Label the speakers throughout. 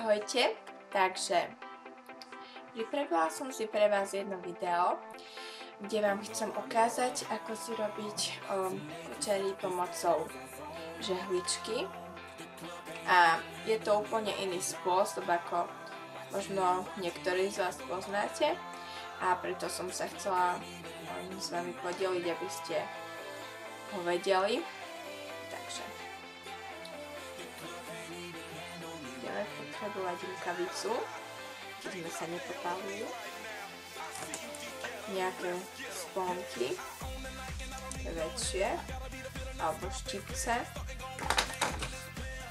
Speaker 1: Ahojte, takže pripravila som si pre vás jedno video, kde vám chcem ukázať, ako si robiť kučery pomocou žehličky. A je to úplne iný spôsob, ako možno niektorí z vás poznáte, a preto som sa chcela s vami podeliť, aby ste ho vedeli. Takže budeme potrebovať rukavicu, keď sme sa nepopálili, nejaké sponky väčšie alebo štipce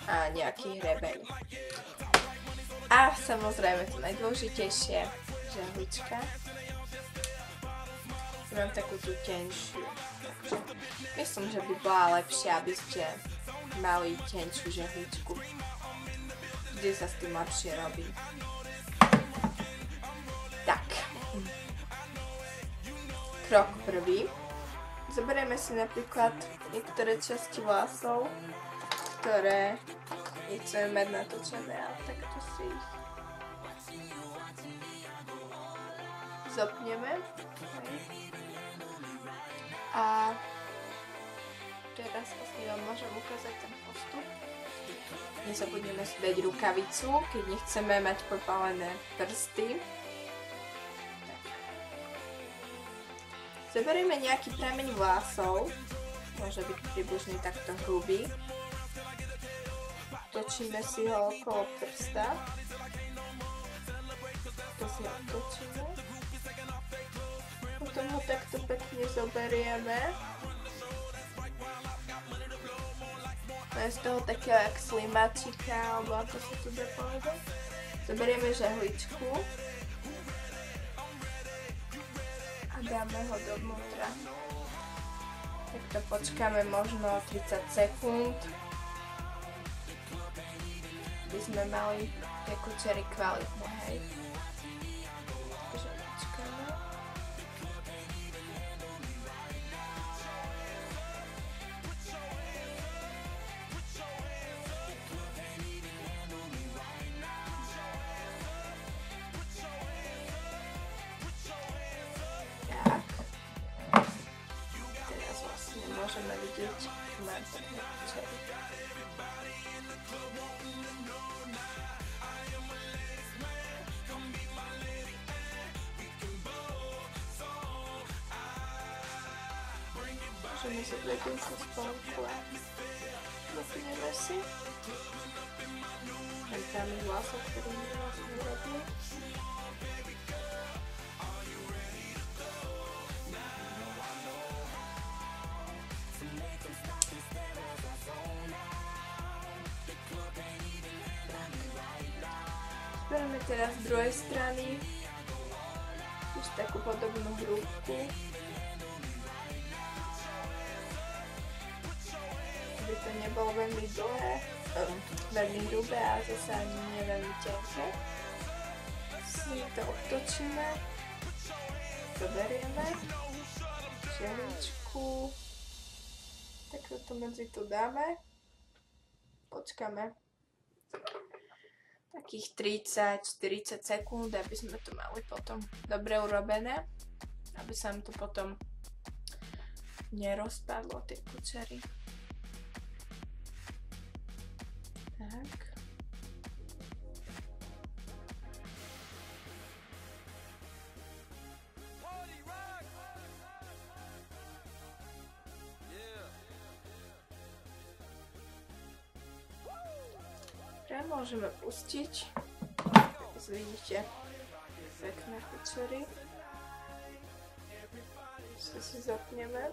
Speaker 1: a nejaký hrebeň. A samozrejme to najdôležitejšie, žehlička. Mám takú tú tenšiu, takže myslím, že by bola lepšia, aby ste mali tenšiu žehličku. Vždy sa s tým lepšie robí. Tak. Krok prvý. Zoberieme si napríklad niektoré časti vlasov, ktoré nechceme mať natočené, a takto si ich zopneme. A teraz vlastne vám môžem ukázať ten postup. Nezabudneme si dať rukavicu, keď nechceme mať popálené prsty. Tak. Zoberieme nejaký prameň vlasov, môže byť približne takto hrubý. Točíme si ho okolo prsta. To si otočíme. Potom ho takto pekne zoberieme. Je z toho takého jak slimačika, alebo ako sa to dá povedať. Zoberieme žehličku a dáme ho dovnútra. Takto počkáme možno 30 sekúnd, aby sme mali tie kučery kvalitné, hej. Takže počkáme. Môžeme vidieť, že mám také kučery. Môžeme si vedieť sa spolku a dopneme si. Ten tamý vlasok, ktorý mi vlastne robí. Zbereme teraz z druhej strany už takú podobnú hrúbku, aby to nebolo veľmi dlhé, veľmi hrubé a zase ani nie veľmi tenké. Si to otočíme, zoberieme žehličku, takto to medzi to dáme, počkáme takých 30-40 sekúnd, aby sme to mali potom dobre urobené, aby sa nám to potom nerozpadlo, tie kučery. Tak. Môžeme pustiť. Vidíte pekné kučery. Si zapneme.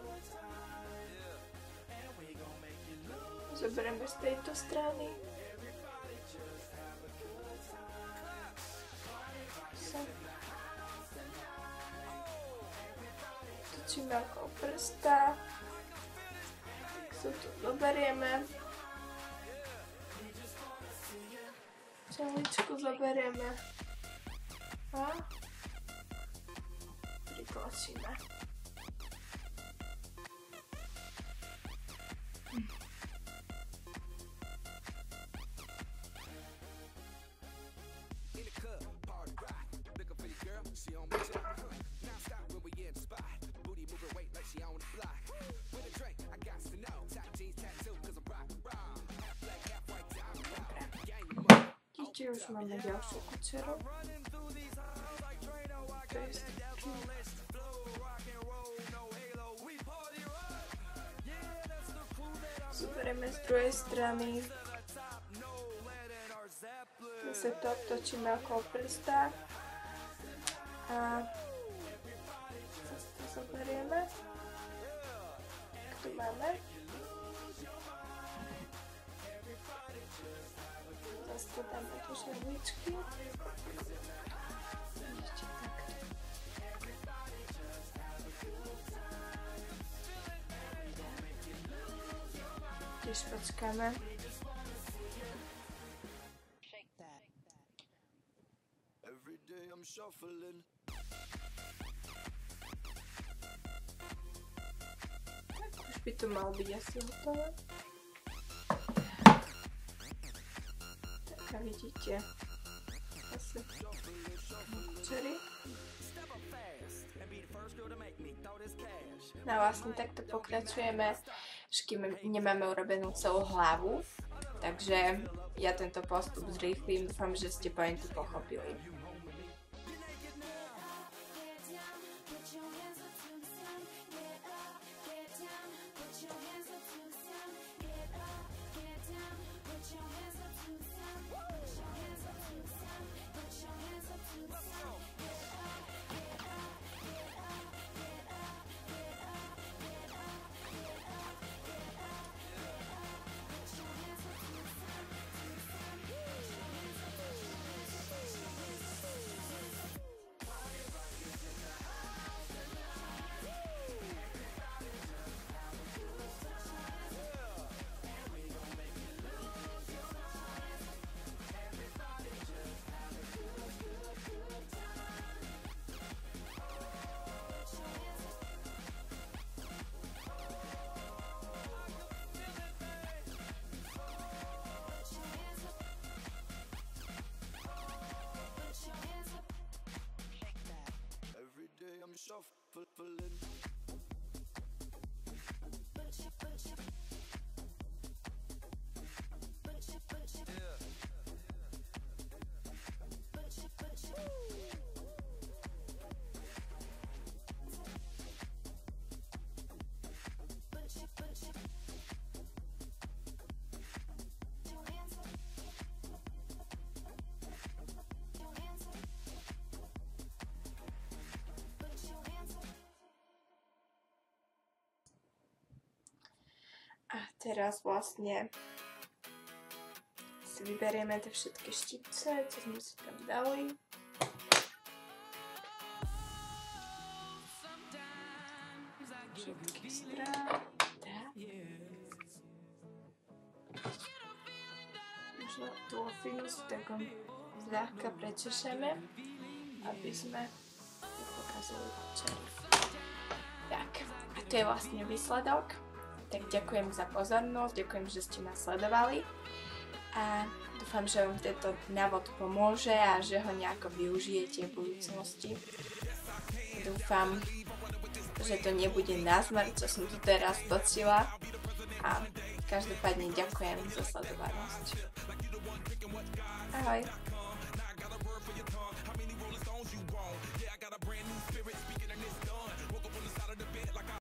Speaker 1: Zoberieme z tejto strany. Točíme okolo prsta. Tak sa to zoberieme. Žehličku zoberieme a pritlačíme. Kde už máme ďalšiu kučeru. To je taký. Zoberieme z druhej strany. Zase to obtočíme okolo prsta. A zase to zoberieme. Tak tu máme. Zase to dáme do žehličky. Ešte takto. Tiež počkáme. Tak už by to malo byť asi hotové. Tak a vidíte asi kučery. No vlastne takto pokračujeme, až kým nemáme urobenú celú hlavu. Takže ja tento postup zrýchlim, dúfam, že ste pointu pochopili. A teraz vlastne si vyberieme tie všetky štipce, čo sme si tam dali. Všetky strany. Možno tú ofinu si takom zľahka prečešeme, aby sme nepokazili čer. Tak, a to je vlastne výsledok. Tak ďakujem za pozornosť, ďakujem, že ste nás sledovali a dúfam, že vám tento návod pomôže a že ho nejako využijete v budúcnosti. Dúfam, že to nebude na smrť, čo som tu teraz točila a každopádne ďakujem za sledovanosť. Ahoj!